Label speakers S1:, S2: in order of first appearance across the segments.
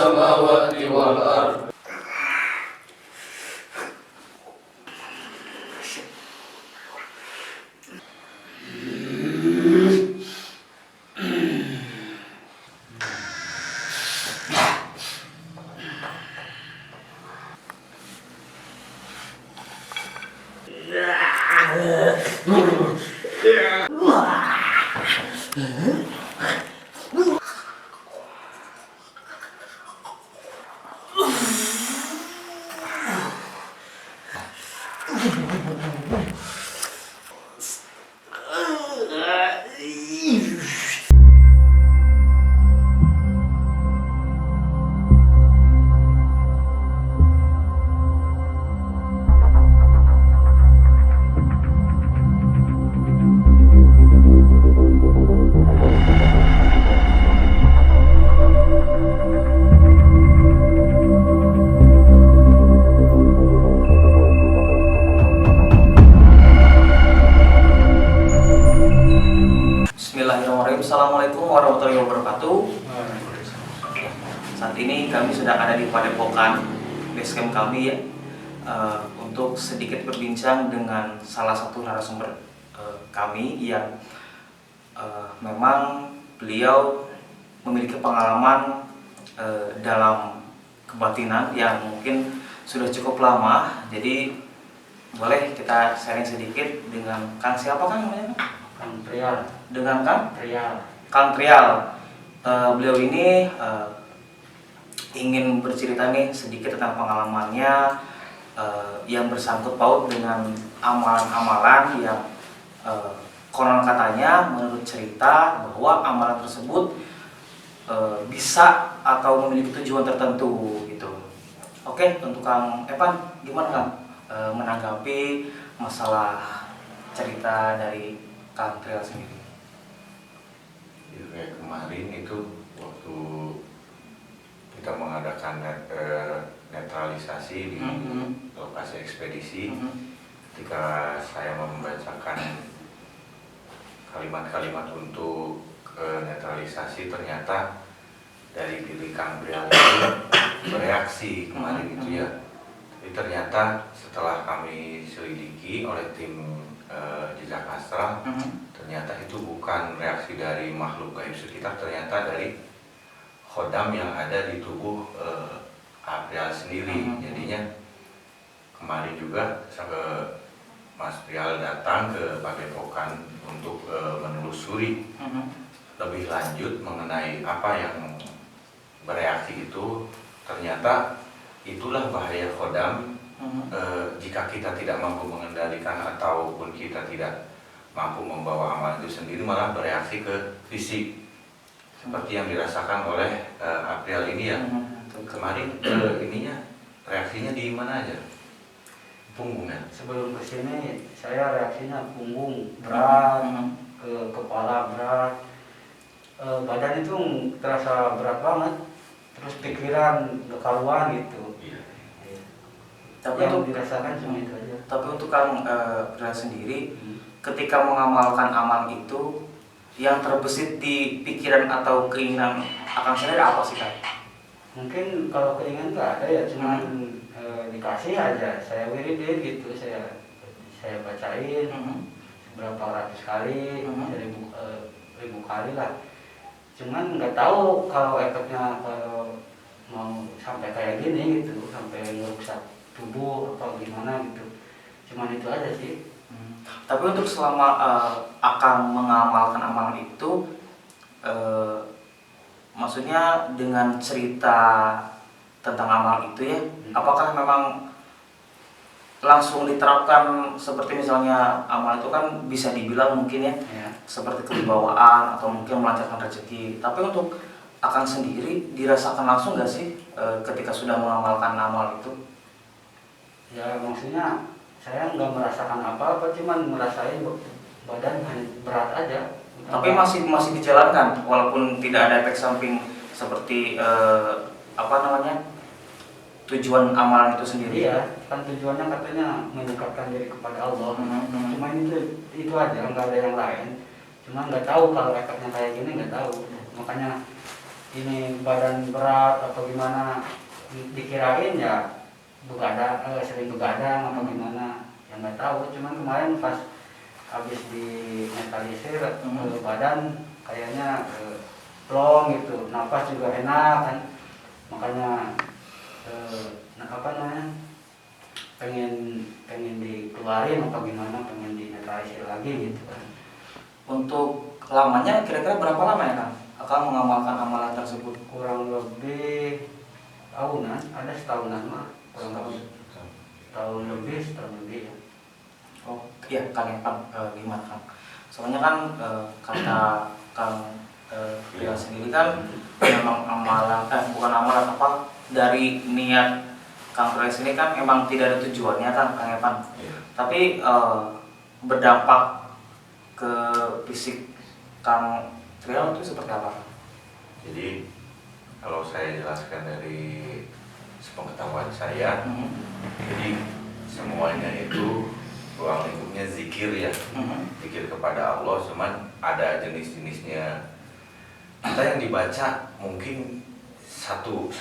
S1: السماوات والأرض.
S2: Bismillahirrahmanirrahim. Assalamualaikum warahmatullahi wabarakatuh. Saat ini kami sedang ada di Padepokan basecamp kami ya, untuk sedikit berbincang dengan salah satu narasumber kami yang memang beliau memiliki pengalaman dalam kebatinan yang mungkin sudah cukup lama. Jadi boleh kita sharing sedikit dengan Kang siapa Kang namanya?
S3: Kang Trial.
S2: Dengan Kang
S3: Trial.
S2: Kang Trial. Beliau ini ingin bercerita nih sedikit tentang pengalamannya yang bersangkut paut dengan amalan-amalan yang konon katanya menurut cerita bahwa amalan tersebut bisa atau memiliki tujuan tertentu gitu. Oke, untuk Kang Evan gimana Kang menanggapi masalah cerita dari Kang Trial sendiri?
S4: Kayak kemarin itu waktu kita mengadakan netralisasi di lokasi ekspedisi, ketika saya membacakan kalimat-kalimat untuk netralisasi, ternyata dari diri Kang Trial itu bereaksi kemarin itu ya. Tapi ternyata setelah kami selidiki oleh tim jejak astral, ternyata itu bukan reaksi dari makhluk gaib sekitar, ternyata dari khodam yang ada di tubuh Prial sendiri. Jadinya kemarin juga Mas Prial datang ke Padepokan untuk menelusuri lebih lanjut mengenai apa yang bereaksi itu. Ternyata itulah bahaya khodam. Jika kita tidak mampu mengendalikan ataupun kita tidak mampu membawa amal itu sendiri, malah bereaksi ke fisik seperti yang dirasakan oleh April ini ya. Kemarin ininya reaksinya di mana aja? Punggung ya?
S3: Sebelum kesini saya reaksinya punggung berat, ke kepala berat, badan itu terasa berat banget, terus pikiran kekaluan gitu.
S2: Tapi
S3: yang
S2: untuk
S3: dirasakan cuma itu aja.
S2: Tapi untuk Kang Trial sendiri, ketika mengamalkan amal itu, yang terbesit di pikiran atau keinginan Akang sendiri apa sih Kang?
S3: Mungkin kalau keinginan nggak ada ya, cuma dikasih aja. Saya wiridin gitu, saya bacain berapa ratus kali, ribu kali lah. Cuman nggak tahu kalau efeknya kalau mau sampai kayak gini gitu, sampai merusak tubuh atau gimana gitu. Cuman itu aja sih.
S2: Tapi untuk selama akan mengamalkan amalan itu, maksudnya dengan cerita tentang amal itu ya, apakah memang langsung diterapkan seperti misalnya amal itu kan bisa dibilang mungkin ya, seperti kewibawaan atau mungkin melancarkan rezeki. Tapi untuk Akang sendiri dirasakan langsung nggak sih ketika sudah mengamalkan amal itu?
S3: Ya maksudnya saya nggak merasakan apa-apa, cuman merasain badan berat aja.
S2: Tapi masih dijalankan walaupun tidak ada efek samping seperti tujuan amalan itu sendiri.
S3: Iya, kan tujuannya katanya mendekatkan diri kepada Allah. Cuma itu aja, nggak ada yang lain. Cuma nggak tahu kalau efeknya kayak gini, nggak tahu. Makanya ini badan berat atau gimana, dikirain ya begadang, sering begadang atau gimana, yang nggak tahu. Cuman kemarin pas habis di metalisir badan kayaknya plong gitu, napas juga enak kan, makanya apa namanya, pengen dikeluarin apa gimana, pengen dinetralisir lagi gitu kan.
S2: Untuk lamanya kira-kira berapa lama ya Kang? Akang mengamalkan amalan tersebut?
S3: Kurang lebih tahunan, ada setahunan mah, kurang lebih setahun lebih ya.
S2: Oh iya Kang Evan, gimana Kang? Soalnya kan kata Kang Pria sendiri kan memang amalan, bukan amalan apa, dari niat Kang Pria ini kan memang tidak ada tujuannya kan Kang Evan.
S4: Iya.
S2: Tapi berdampak ke fisik Kang Pria itu seperti apa?
S4: Jadi kalau saya jelaskan dari sepengetahuan saya, jadi semuanya itu ruang lingkupnya zikir ya, zikir kepada Allah. Cuman ada jenis-jenisnya. Kita yang dibaca mungkin satu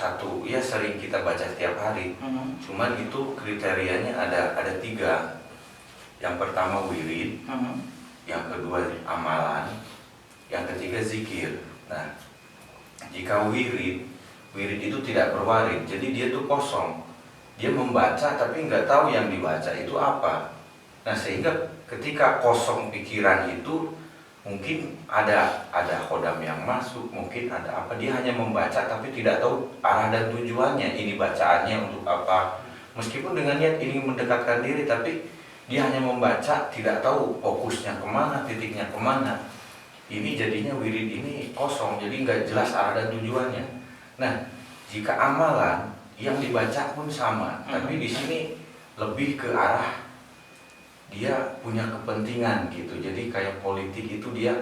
S4: ya sering kita baca setiap hari. Cuman itu kriterianya ada 3. Yang pertama wirid, yang kedua amalan, yang ketiga zikir. Nah, jika wirid itu tidak berwarid, jadi dia tuh kosong. Dia membaca tapi nggak tahu yang dibaca itu apa. Nah, sehingga ketika kosong pikiran itu, mungkin ada khodam yang masuk, mungkin ada apa, dia hanya membaca tapi tidak tahu arah dan tujuannya, ini bacaannya untuk apa. Meskipun dengan niat ingin mendekatkan diri, tapi dia hanya membaca, tidak tahu fokusnya kemana, titiknya kemana. Ini jadinya wirid ini kosong, jadi nggak jelas arah dan tujuannya. Nah, jika amalan yang dibaca pun sama, tapi di sini lebih ke arah dia punya kepentingan gitu. Jadi kayak politik itu dia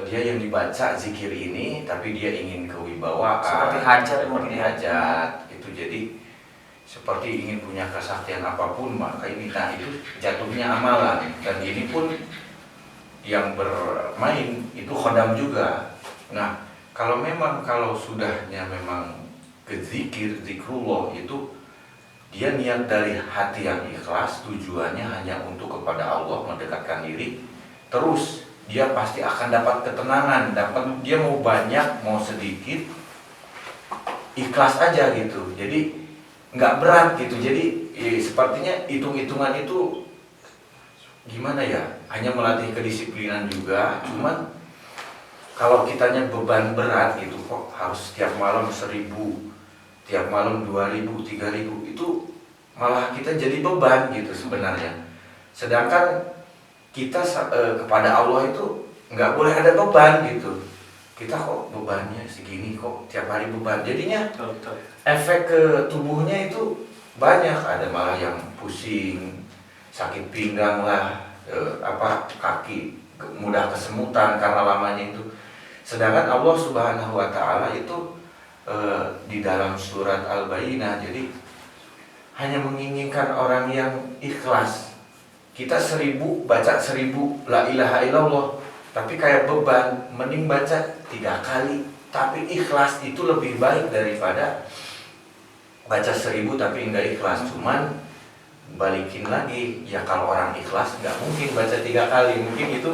S4: yang dibaca zikir ini, tapi dia ingin kewibawaan,
S2: Seperti hajat,
S4: seperti hajat itu. Jadi seperti ingin punya kesaktian apapun, maka ini, nah itu jatuhnya amalan. Dan ini pun yang bermain itu khodam juga. Nah, kalau sudahnya memang ke zikrullah itu, dia niat dari hati yang ikhlas, tujuannya hanya untuk kepada Allah, mendekatkan diri, terus dia pasti akan dapat ketenangan, dia mau banyak mau sedikit ikhlas aja gitu. Jadi nggak berat gitu. Jadi sepertinya hitung-hitungan itu gimana ya, hanya melatih kedisiplinan juga. Cuman kalau kitanya beban berat gitu, kok harus setiap malam 1000, tiap malam 2000, 3000, itu malah kita jadi beban gitu sebenarnya. Sedangkan kita kepada Allah itu nggak boleh ada beban gitu. Kita kok bebannya segini, kok tiap hari beban, jadinya efek ke tubuhnya itu banyak. Ada malah yang pusing, sakit pinggang lah, kaki mudah kesemutan karena lamanya itu. Sedangkan Allah Subhanahu wa Ta'ala itu di dalam surat Al-Bayyinah, jadi hanya menginginkan orang yang ikhlas. Kita 1000 baca 1000 la ilaha illallah, tapi kayak beban, mending baca 3 kali tapi ikhlas, itu lebih baik daripada baca 1000 tapi enggak ikhlas. Cuman balikin lagi, ya kalau orang ikhlas nggak mungkin baca 3 kali, mungkin itu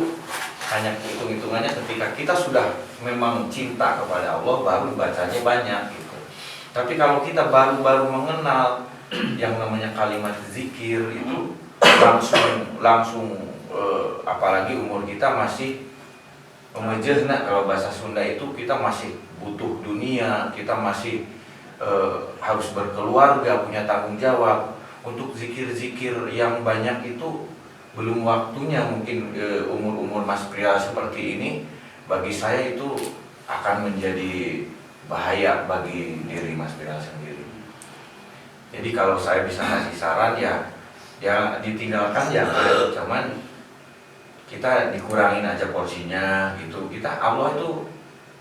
S4: hanya hitung-hitungannya ketika kita sudah memang cinta kepada Allah baru bacanya banyak gitu. Tapi kalau kita baru-baru mengenal yang namanya kalimat zikir itu langsung apalagi umur kita masih mengejehna, kalau bahasa Sunda itu kita masih butuh dunia, kita masih harus berkeluarga, punya tanggung jawab. Untuk zikir-zikir yang banyak itu belum waktunya. Mungkin umur-umur Mas Pria seperti ini, bagi saya itu akan menjadi bahaya bagi diri Mas Pria sendiri. Jadi kalau saya bisa kasih saran ya ditinggalkan ya, cuman kita dikurangin aja porsinya gitu. Kita, Allah itu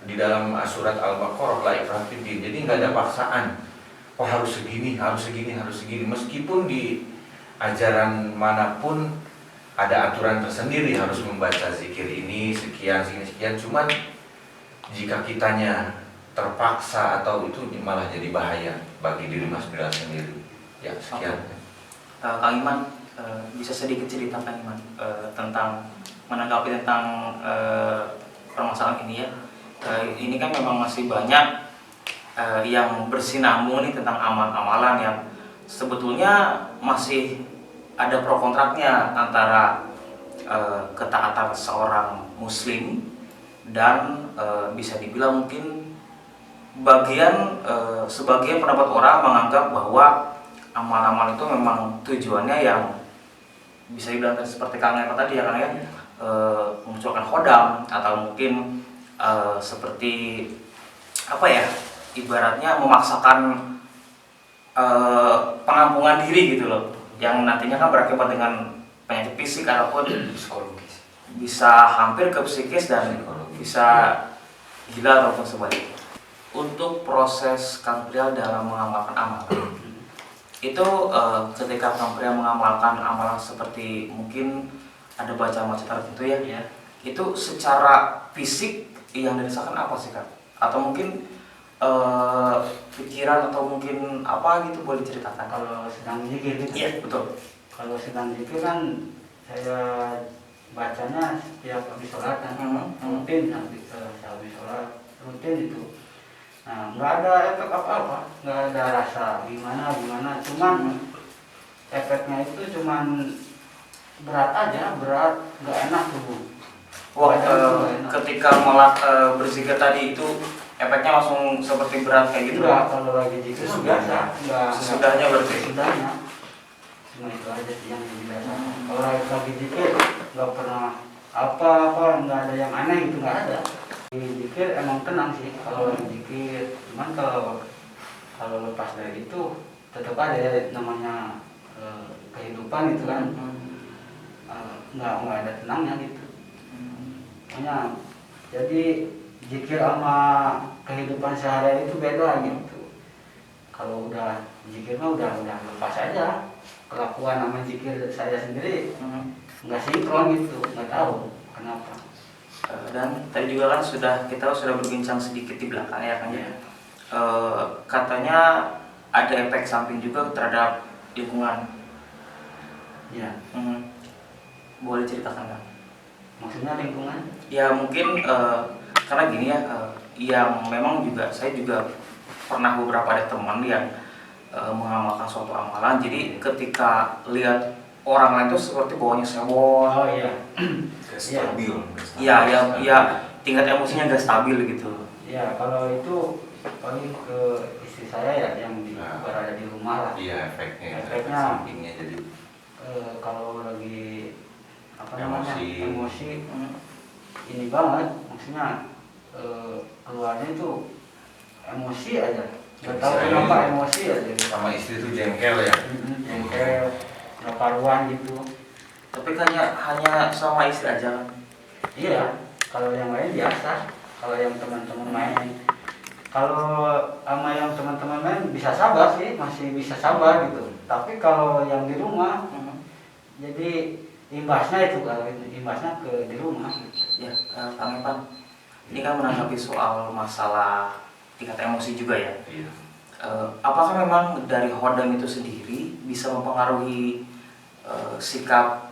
S4: di dalam surat Al-Baqarah la ikraha fid din, jadi nggak ada paksaan. Oh harus segini, harus segini, harus segini. Meskipun di ajaran manapun ada aturan tersendiri, harus membaca zikir ini sekian, sekian. Cuman jika kitanya terpaksa atau itu malah jadi bahaya bagi diri Mas Bilal sendiri. Ya, sekian.
S2: Kang Iman, bisa sedikit cerita Kang Iman tentang menanggapi tentang permasalahan ini ya. Ini kan memang masih banyak yang bersinambung nih tentang amalan-amalan yang sebetulnya masih ada pro kontraknya antara ketaatan seorang muslim dan bisa dibilang mungkin sebagian pendapat orang menganggap bahwa amal-amal itu memang tujuannya yang bisa dibilang seperti Kang Eka tadi ya Kang ya, memunculkan khodam atau mungkin seperti apa ya, ibaratnya memaksakan pengampungan diri gitu loh, yang nantinya kan berakibat dengan penyakit fisik ataupun
S4: Psikologis.
S2: bisa hampir ke psikis dan bisa gila ataupun sebaliknya. Untuk proses Kang Prial dalam mengamalkan amalan itu ketika Kang Prial mengamalkan amalan seperti mungkin ada bacaan tertentu ya, itu secara fisik yang dirasakan apa sih Kak? Atau mungkin pikiran atau mungkin apa gitu, boleh diceritakan?
S3: Kalau sedang zikir gitu.
S2: Iya betul.
S3: Kalau sedang zikir kan saya bacanya setiap habis sholat kan, rutin habis sholat rutin itu. Nah, nggak ada efek apa-apa, nggak ada rasa gimana, cuman efeknya itu cuman berat aja, nggak enak tubuh.
S2: Wah, ketika berzikir tadi itu efeknya langsung seperti berat kayak gitu?
S3: Enggak, kalau lagi zikir biasa,
S2: Sesudahnya berarti?
S3: Sesudahnya, cuma itu aja sih yang biasa. Kalau lagi zikir nggak pernah apa-apa, nggak ada yang aneh gitu, nggak ada. Zikir emang tenang sih kalau lagi zikir, cuman kalau lepas dari itu tetap ada ya namanya kehidupan itu kan, nggak ada tenangnya gitu. Makanya jadi zikir sama kehidupan sehari itu beda gitu. Kalau udah zikir mah udah lepas aja, kelakuan sama zikir saya sendiri nggak sinkron gitu, nggak tahu kenapa.
S2: Dan tadi juga kan kita sudah berbincang sedikit di belakang ya kan ya. Katanya ada efek samping juga terhadap lingkungan.
S3: Ya.
S2: Boleh ceritakan Kang?
S3: Maksudnya lingkungan?
S2: Ya mungkin karena gini ya, yang memang juga saya juga pernah beberapa ada teman yang mengamalkan suatu amalan. Jadi ketika lihat orang lain itu seperti bawahnya sewot.
S3: Oh iya.
S4: Stabil.
S2: Iya, tingkat emosinya gak stabil gitu.
S3: Ya kalau itu paling ke istri saya ya yang berada di rumah lah.
S4: Iya, efeknya sampingnya jadi
S3: kalau lagi emosi ini banget, maksudnya keluarnya itu emosi aja, nggak tahu kenapa emosi aja.
S4: Sama istri itu jengkel ya?
S3: Jengkel, nggak karuan gitu.
S2: Tapi hanya sama istri aja kan?
S3: Iya, kalau yang lain biasa, kalau yang teman-teman main. Kalau sama yang teman-teman main bisa sabar sih, masih bisa sabar gitu. Tapi kalau yang di rumah, jadi imbasnya ke di rumah.
S2: Ya, Kang Evan, ini kan menanggapi soal masalah tingkat emosi juga ya.
S4: Iya.
S2: Apakah memang dari khodam itu sendiri bisa mempengaruhi sikap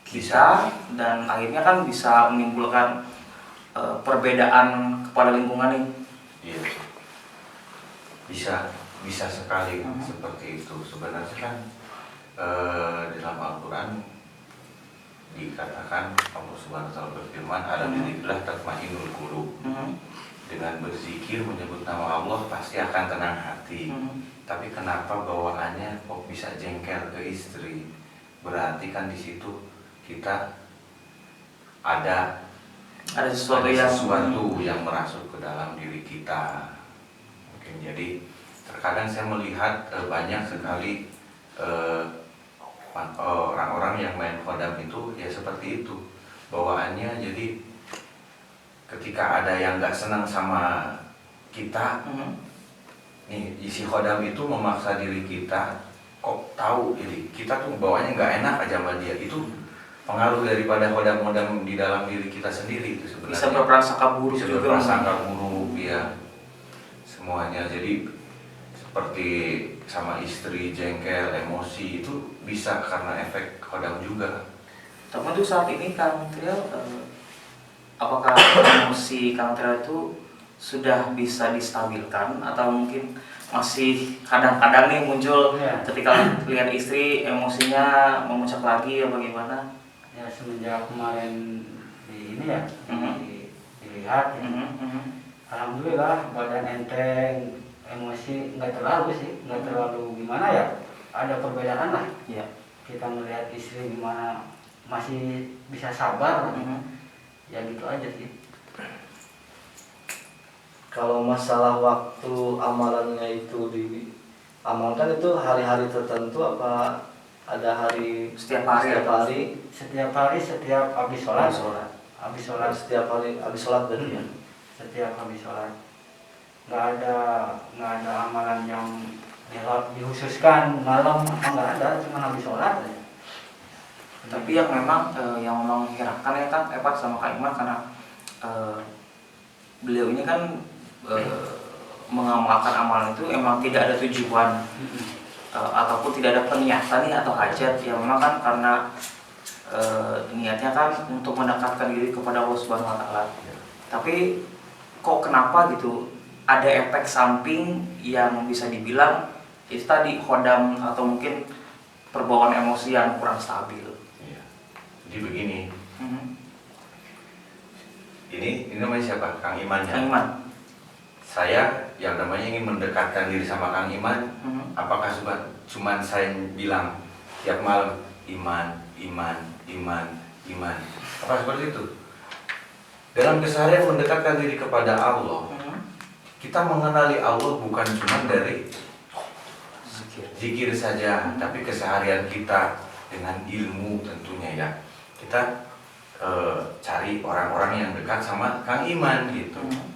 S2: kita dan akhirnya kan bisa menimbulkan perbedaan kepada lingkungan ini?
S4: Iya. Bisa sekali seperti itu. Sebenarnya kan dalam Al-Quran dikatakan Allah Subhanahu wa taala berfirman, "Ala dzikrillah tatma'innul qulub." Dengan berzikir menyebut nama Allah pasti akan tenang hati. Tapi kenapa bawaannya kok bisa jengkel ke istri? Berarti kan di situ kita ada
S2: sesuatu
S4: yang merasuk ke dalam diri kita. Mungkin jadi terkadang saya melihat banyak sekali orang-orang yang main khodam itu ya seperti itu bawaannya. Jadi ketika ada yang nggak senang sama kita, nih isi khodam itu memaksa diri kita, kok tahu jadi kita tuh bawaannya nggak enak aja sama dia. Itu pengaruh daripada khodam-khodam di dalam diri kita sendiri itu sebenarnya.
S2: Bisa berprasangka buruk
S4: bisa
S2: juga.
S4: Berprasangka buruk ya. semuanya. Jadi seperti sama istri jengkel, emosi itu bisa karena efek khodam juga.
S2: Tapi untuk saat ini Kang Trial, apakah emosi Kang Trial itu sudah bisa distabilkan atau mungkin masih kadang-kadang nih muncul
S3: Ya.
S2: ketika lihat istri emosinya memuncak lagi atau bagaimana?
S3: Ya semenjak kemarin ini ya
S2: Mhm.
S3: dilihat ya.
S2: Mhm.
S3: Alhamdulillah badan enteng, emosi nggak terlalu sih, nggak terlalu gimana ya, ada perbedaan lah.
S2: Iya.
S3: Kita melihat istri gimana masih bisa sabar,
S2: Mhm.
S3: ya gitu aja sih.
S1: Kalau masalah waktu amalannya itu diamalkan itu hari-hari tertentu apa ada hari
S2: Setiap hari.
S3: Setiap hari, setiap habis sholat, habis sholat,
S1: Setiap hari habis sholat berarti ya.
S3: setiap habis sholat. Nggak ada amalan yang dikhususkan malam, nggak ada, cuma habis sholat aja.
S2: Tapi yang memang mengherankan ya kan Pak sama Kak Iman karena beliau ini kan mengamalkan amalan itu emang tidak ada tujuan ataupun tidak ada peniatan nih atau hajat ya, memang kan karena niatnya kan untuk mendekatkan diri kepada Allah Subhanahu Wa Taala. Tapi kok kenapa gitu ada efek samping yang bisa dibilang itu tadi khodam atau mungkin perbawaan emosi yang kurang stabil.
S4: Iya. Jadi begini,
S2: Mhm.
S4: ini namanya siapa? Kang Iman ya?
S2: Kang Iman.
S4: Saya yang namanya ingin mendekatkan diri sama Kang Iman.
S2: Mhm.
S4: Apakah cuman saya bilang tiap malam iman, iman, iman, iman? Apa seperti itu? Dalam keseharian mendekatkan diri kepada Allah,
S2: Mhm.
S4: kita mengenali Allah bukan cuma dari
S2: Zikir.
S4: zikir saja, tapi keseharian kita dengan ilmu tentunya ya. Kita cari orang-orang yang dekat sama Kang Iman gitu.
S2: Mhm.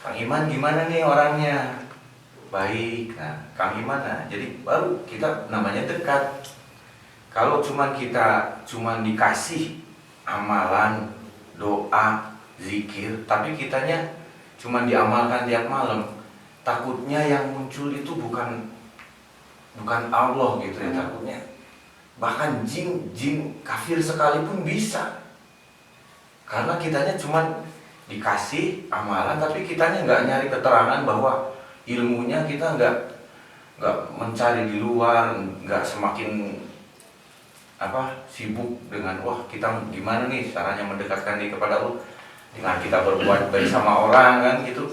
S4: Kang Iman gimana nih orangnya? Baik. Nah, Kang Iman, nah, jadi baru kita namanya dekat. Kalau kita dikasih amalan, doa, zikir, tapi kitanya cuma diamalkan tiap malam, takutnya yang muncul itu bukan Allah gitu ya, takutnya. Bahkan jin kafir sekalipun bisa. Karena kitanya cuma dikasih amalan tapi kitanya nggak nyari keterangan bahwa ilmunya, kita nggak mencari di luar, nggak semakin sibuk dengan wah kita gimana nih caranya mendekatkan diri kepada Allah dengan kita berbuat baik sama orang kan gitu,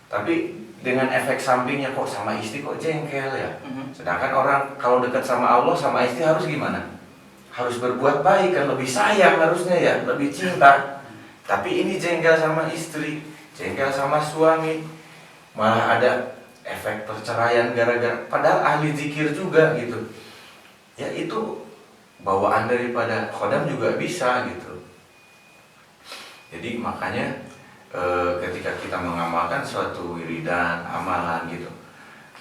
S4: tapi dengan efek sampingnya kok sama istri kok jengkel ya.
S2: Mhm.
S4: Sedangkan orang kalau dekat sama Allah sama istri harus gimana? Harus berbuat baik kan, lebih sayang harusnya ya, lebih cinta. Tapi ini jengkel sama istri, jengkel sama suami, malah ada efek perceraian gara-gara, padahal ahli zikir juga gitu. Ya itu bawaan daripada khodam juga bisa gitu. Jadi makanya ketika kita mengamalkan suatu wiridan, amalan gitu,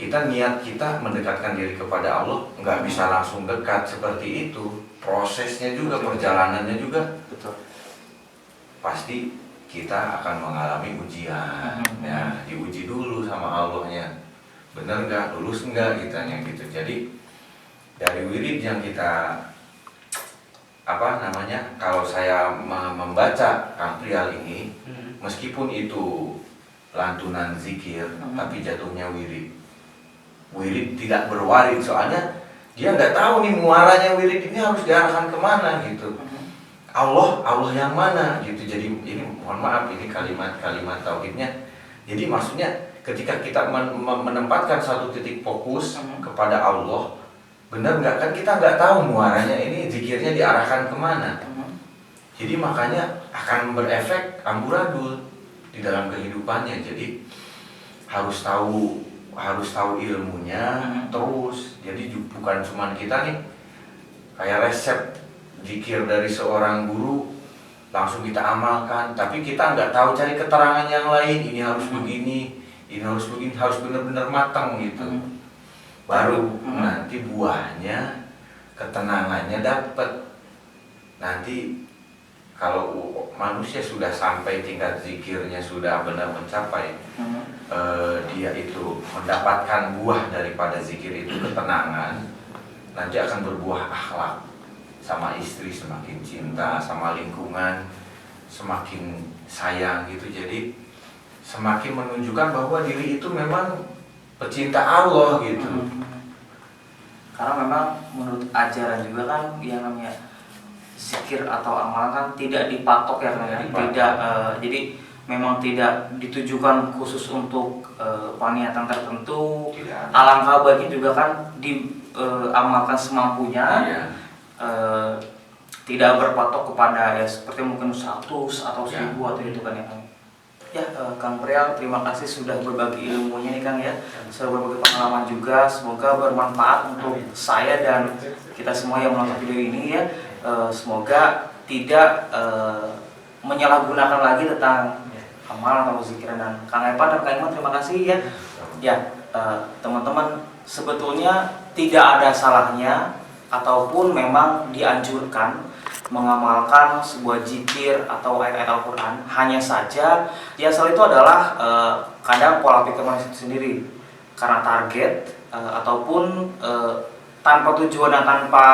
S4: niat kita mendekatkan diri kepada Allah, nggak bisa langsung dekat seperti itu. Prosesnya juga, perjalanannya juga,
S2: Betul.
S4: pasti kita akan mengalami ujian. Ya, diuji dulu sama Allahnya, bener nggak, lulus nggak kitanya gitu. Jadi dari wirid yang kita kalau saya membaca Kamprial ini, meskipun itu lantunan zikir, tapi jatuhnya wirid. Wirid tidak berwarid, soalnya dia nggak tahu nih muaranya wirid ini harus diarahkan kemana gitu. Allah yang mana gitu. Jadi ini mohon maaf, ini kalimat-kalimat tauhidnya. Jadi maksudnya ketika kita menempatkan satu titik fokus kepada Allah, benar nggak, kan kita nggak tahu muaranya ini zikirnya diarahkan kemana. Jadi makanya akan berefek amburadul di dalam kehidupannya. Jadi harus tahu ilmunya terus. Jadi bukan cuma kita nih kayak resep zikir dari seorang guru langsung kita amalkan, tapi kita nggak tahu cari keterangan yang lain. Ini harus begini, ini harus begini, harus benar-benar matang gitu. Baru nanti buahnya, ketenangannya dapat. Nanti kalau manusia sudah sampai tingkat zikirnya sudah benar mencapai, dia itu mendapatkan buah daripada zikir itu ketenangan, nanti akan berbuah akhlak, sama istri semakin cinta, sama lingkungan semakin sayang gitu. Jadi semakin menunjukkan bahwa diri itu memang pecinta Allah gitu.
S2: Karena memang menurut ajaran juga kan yang namanya zikir atau amalan kan tidak dipatok ya, tidak jadi memang tidak ditujukan khusus untuk peniatan tertentu.
S4: Tidak.
S2: Alangkah baiknya juga kan diamalkan semampunya.
S4: Iya.
S2: Tidak berpatok kepada ya seperti mungkin 100 atau 1000
S4: Ya.
S2: atau itu kan ya Kang. Ya Kang Prial, terima kasih sudah berbagi ilmunya nih Kang ya, sudah berbagi pengalaman juga. Semoga bermanfaat untuk saya dan kita semua yang menonton video ini ya. Semoga tidak menyalahgunakan lagi tentang amalan atau zikiran. Dan Kang Evan dan Kang Iman, terima kasih ya. Ya teman-teman, sebetulnya tidak ada salahnya ataupun memang dianjurkan mengamalkan sebuah zikir atau ayat-ayat Al-Quran. Hanya saja yang salah itu adalah kadang pola pikir manusia itu sendiri, karena target ataupun tanpa tujuan dan tanpa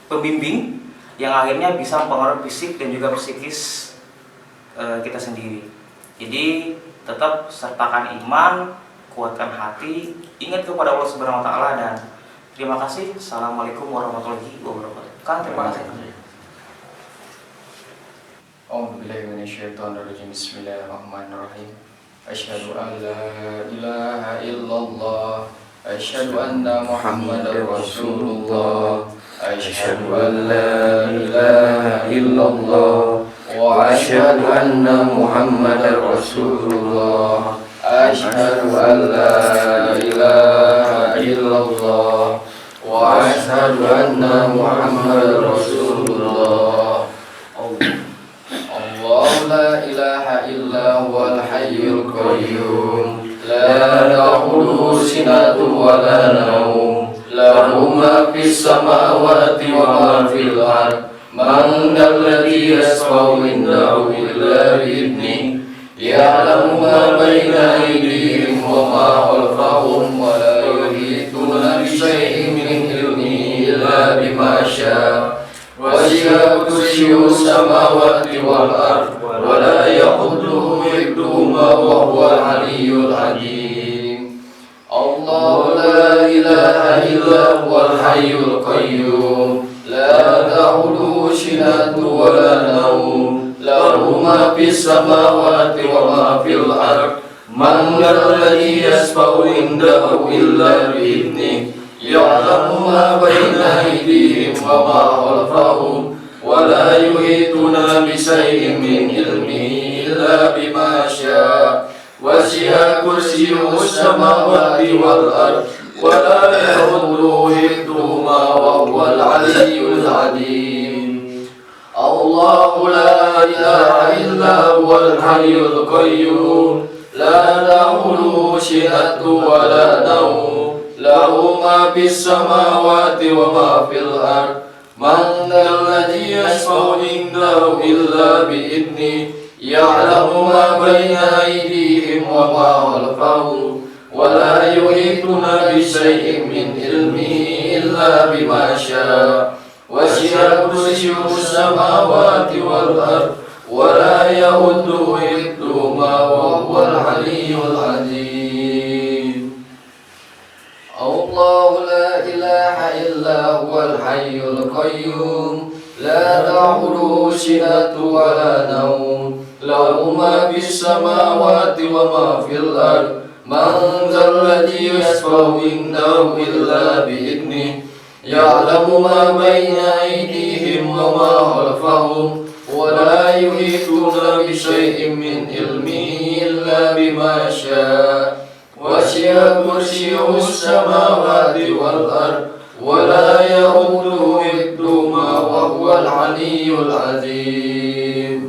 S2: pembimbing yang akhirnya bisa mempengaruhi fisik dan juga psikis kita sendiri. Jadi tetap sertakan iman, kuatkan hati, ingat kepada Allah Subhanahu wa taala, dan terima kasih. Assalamualaikum warahmatullahi wabarakatuh. Kang, terima kasih.
S5: A'udzubillahi minasyaitonirrajim. Bismillahirrahmanirrahim. Asyhadu an la ilaha illallah, asyhadu anna Muhammadar Rasulullah, asyhadu an la ilaha illallah, wa asyhadu anna Muhammadar Rasulullah, asyhadu an la ilaha illallah, wa asyhadu anna Muhammadar Rasulullah. Allah la ilaha illa huwal hayyul qayyum, la ta'khudhuhu sinatun wa la nawm, lahu ma fis samawati wa ma fil ard, man dzalladzi yashfa'u indahu illa bi'idhnihi, ya'lamu ma baina aydihim wa ma khalfahum, wa la yuhituna bi syai'in min ilmihi illa bima syaa. وسع كرسيه السماوات والأرض ولا يؤوده حفظهما وهو العلي العظيم. الله لا إله إلا هو الحي القيوم، لا تأخذه سنة ولا نوم، له ما في السماوات وما في الأرض، من ذا الذي يشفع عنده إلا بإذنه، يعلم ما بين أيديهم وما خلفهم، ولا يحيطون بشيء من علمه إلا بما شاء، وسع كرسيه السماوات والأرض ولا يؤوده حفظهما وهو العلي العظيم. الله لا إله إلا هو الحي القيوم، لا تأخذه سنة ولا نوم، له ما في السماوات وما في الأرض، من ذا الذي يشفع عنده إلا بإذنه، يعلم ما بين أيديهم وما خلفهم، ولا يحيطون بشيء من علمه إلا بما شاء، وسع كرسيه السماوات والأرض ولا يؤوده حفظهما وهو العلي العظيم. الله لا إله إلا هو الحي القيوم، لا تأخذه سنة ولا نوم، له ما في السماوات وما في الأرض، من ذا الذي يشفع عنده إلا بإذنه، يعلم ما بين أيديهم وما خلفهم، ولا يحيطون بشيء من علمه إلا بما شاء، وسع كرسيه السماوات والأرض ولا يؤوده حفظهما وهو العلي العظيم.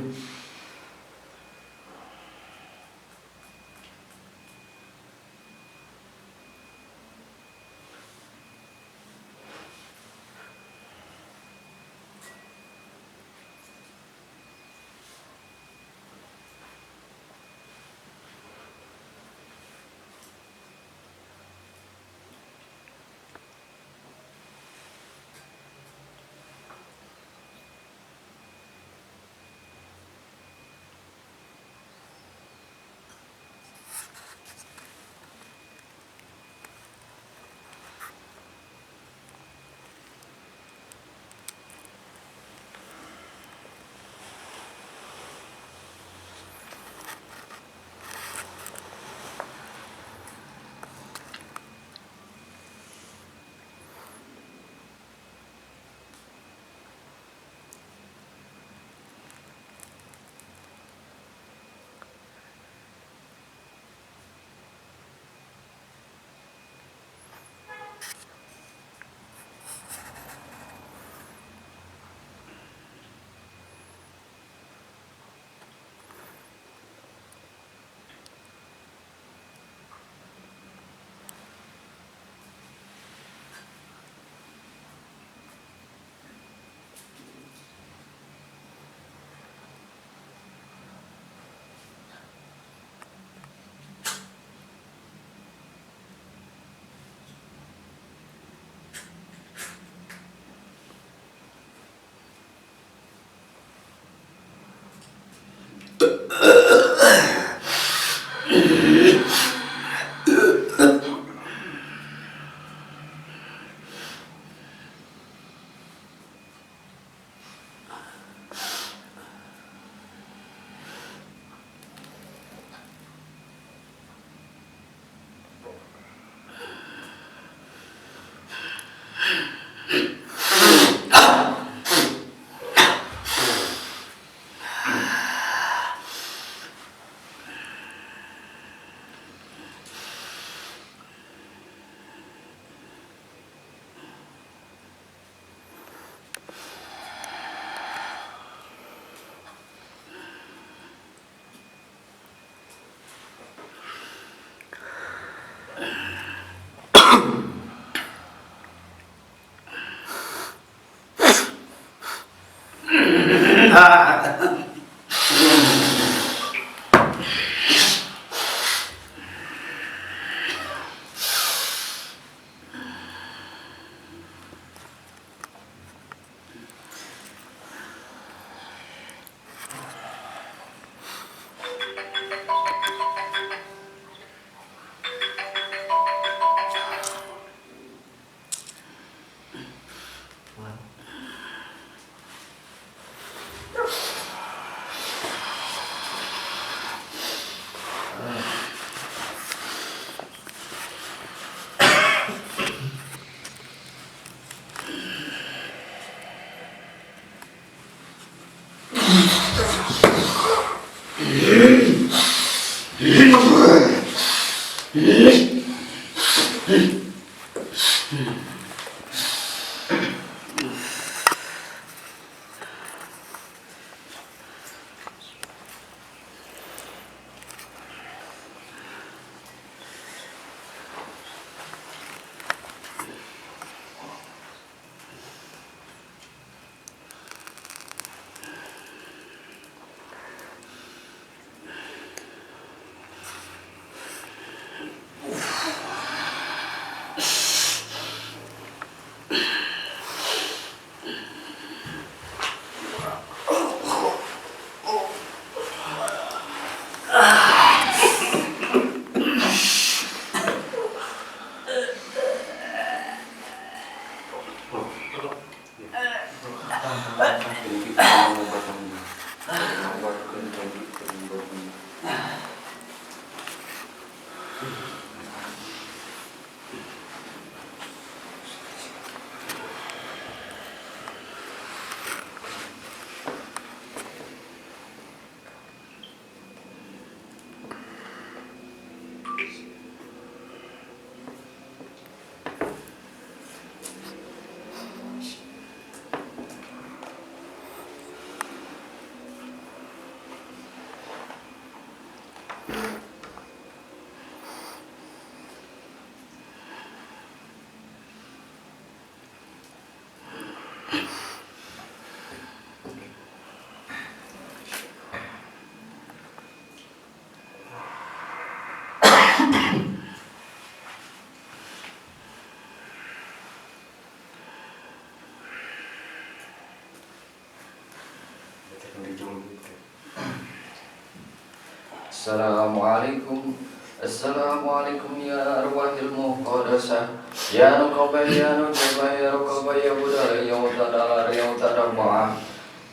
S5: Assalamualaikum. Assalamualaikum ya arwahil muqaddasah. Ya nuqabah ya nujabah ya rukabah ya budara ya utadalar ya utadabah.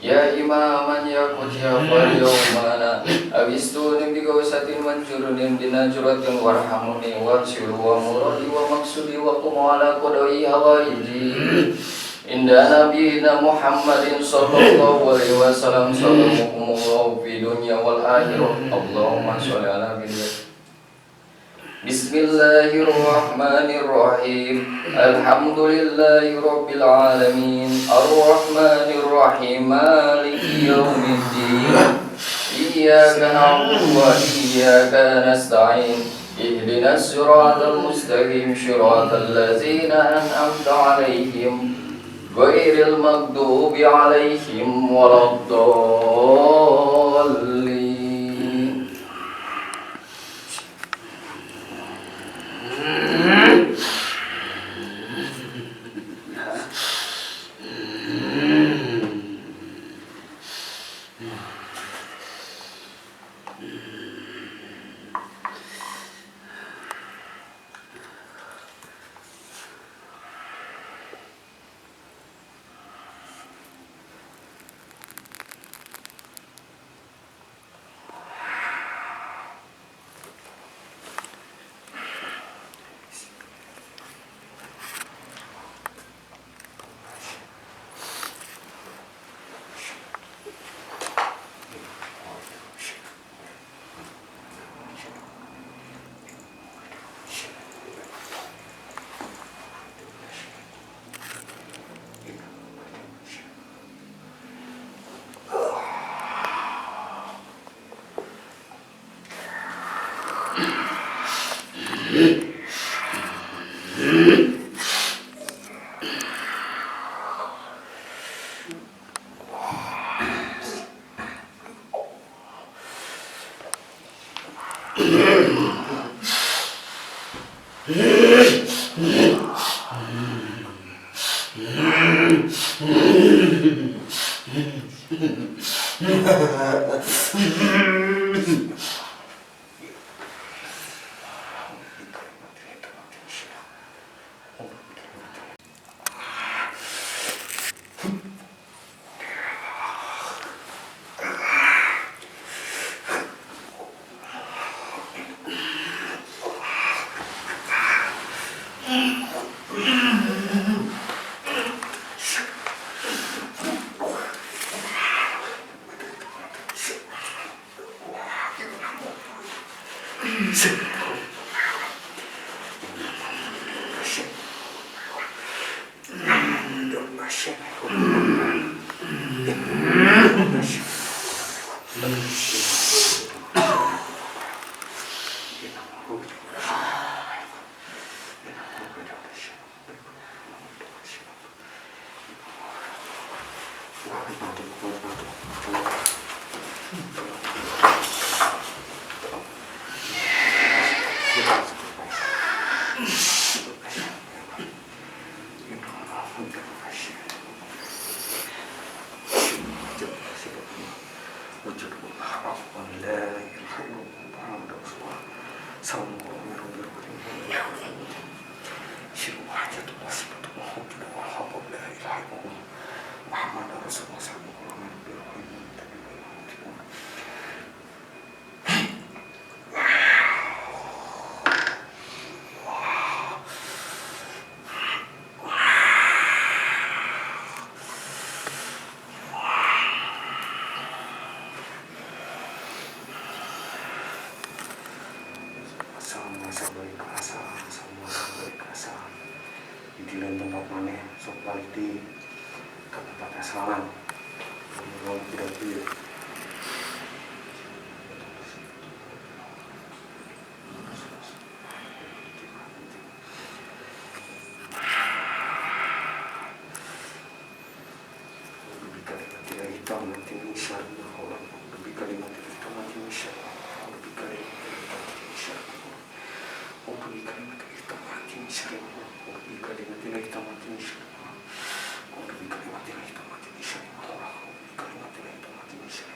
S5: Ya imaman ya kutya fal yawmana. Abistunim bigawsatin manjurunim binajuratin warhamuni warsilu wa muradi wa maksudi wa kumala kodoi hawaiji. Inda nabiyina Muhammadin sallallahu alaihi wasallam sallallahu fi dunya wal akhirah. Allahumma sholli ala nabiyyina. Bismillahirrahmanirrahim. Alhamdulillahi rabbil alamin. Arrahmanir rahim. Maliki yaumiddin. Iyyaka na'budu wa iyyaka nasta'in. Ihdinas siratal mustaqim. Shiratal ladzina an'amta 'alaihim ghairil maghdubi 'alaihim waladdallin.
S6: di lain tempat mana sok balik di ke tempat asalan kalau tidak pilih lebih kalimat tidak hitam nanti misal lebih kalimat tidak hitam nanti misal lebih kalimat tidak hitam nanti misal lebih kalimat tidak hitam nanti misal lebih kalimat tidak hitam nanti misal lebih kalimat tidak hitam nanti misal lebih kalimat tidak hitam nanti misal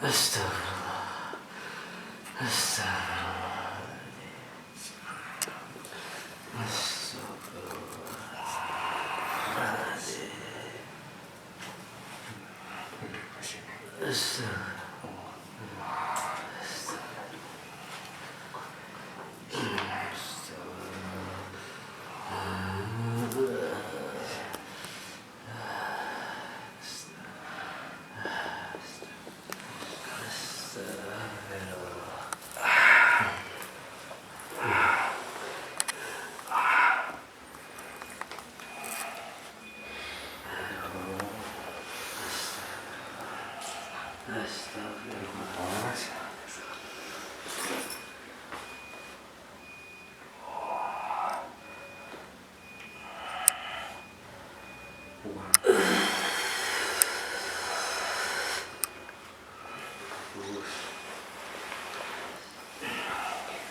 S3: Astagfirullah. Astagfirullah.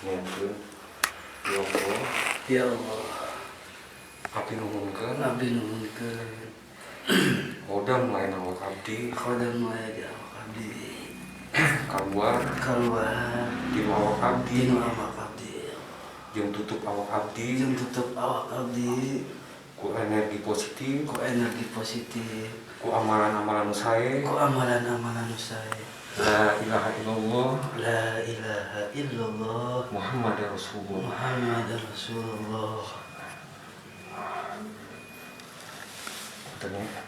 S6: Nyampeun ya Allah,
S3: Ya Allah,
S6: abdi nuhunkeun
S3: abdi nuhunkeun
S6: hodam lain awak abdi
S3: khodam wajah abdi
S6: keluar
S3: keluar
S6: dinu awak abdi
S3: dinu awak abdi
S6: jeung tutup awak abdi
S3: jeung tutup awak abdi
S6: ku energi positif
S3: ku energi positif
S6: ku amalan-amalan nu sae
S3: ku amalan-amalan sae.
S6: la ilaha illallah
S3: La ilaha illallah
S6: Muhammad Rasulullah.
S3: Muhammad Rasulullah.
S6: Katanya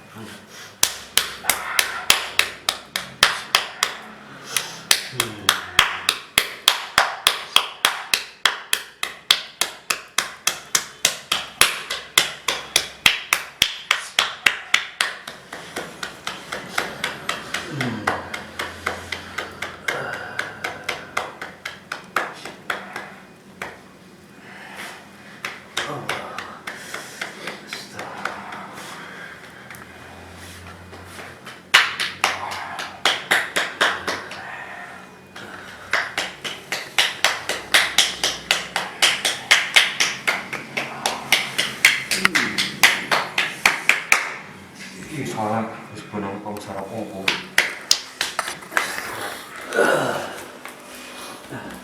S6: soalnya harus punang pengusaha pungku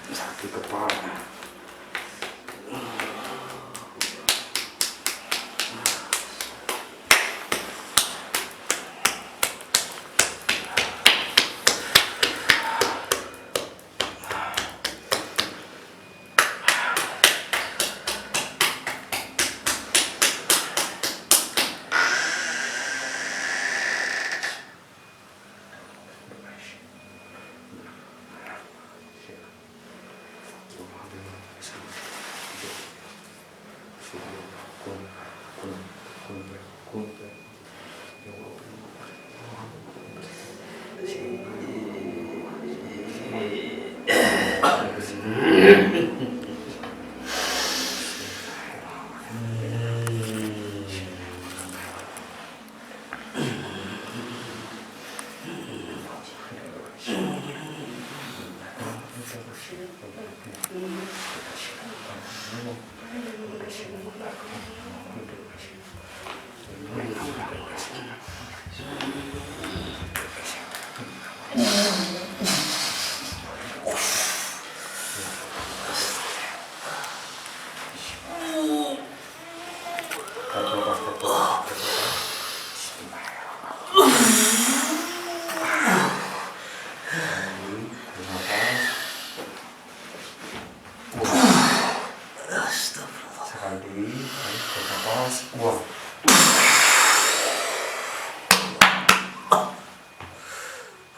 S6: sakit kepala.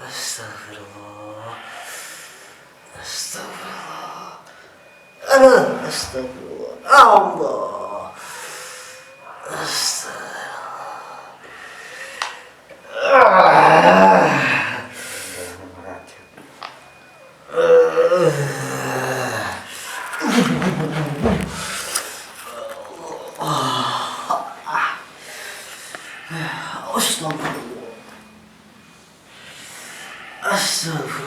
S3: Astagfirullah. Astagfirullah. Astagfirullah. Allah. Astagfirullah. Astagfirullah.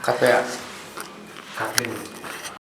S6: KPA. Kapten.